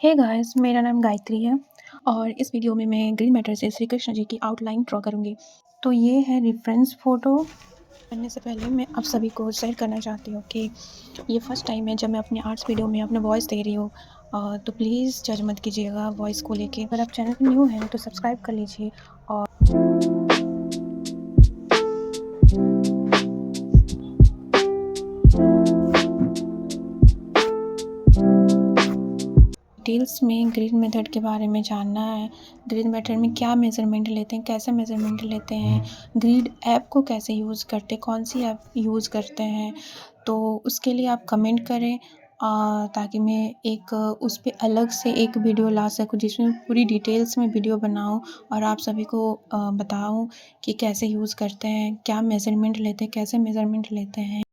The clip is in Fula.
Hey guys, मेरा नाम गायत्री है और इस वीडियो में मैं ग्रीन मैटर से श्री कृष्ण जी की आउटलाइन ड्रॉ करूँगी। तो ये है रेफरेंस फ़ोटो। करने से पहले मैं आप सभी को शेयर करना चाहती हूँ कि ये फर्स्ट टाइम है जब मैं अपने आर्ट्स वीडियो में अपना वॉइस दे रही हूँ। तो प्लीज़ जज मत कीजिएगा वॉइस को लेके। अगर आप चैनल पे न्यू हैं तो सब्सक्राइब कर लीजिए और डिटेल्स में ग्रिड मेथड के बारे में जानना है। ग्रिड मेथड में क्या मेज़रमेंट लेते हैं, कैसे मेज़रमेंट लेते हैं, ग्रिड ऐप को कैसे यूज़ करते हैं, कौन-सी ऐप यूज़ करते हैं, तो उसके लिए आप कमेंट करें ताकि मैं एक उस पे अलग से एक वीडियो ला सकूँ जिसमें पूरी डिटेल्स में वीडियो बनाऊँ और आप सभी को बताऊँ कि कैसे यूज़ करते हैं, क्या मेज़रमेंट लेते हैं, कैसे मेज़रमेंट लेते हैं।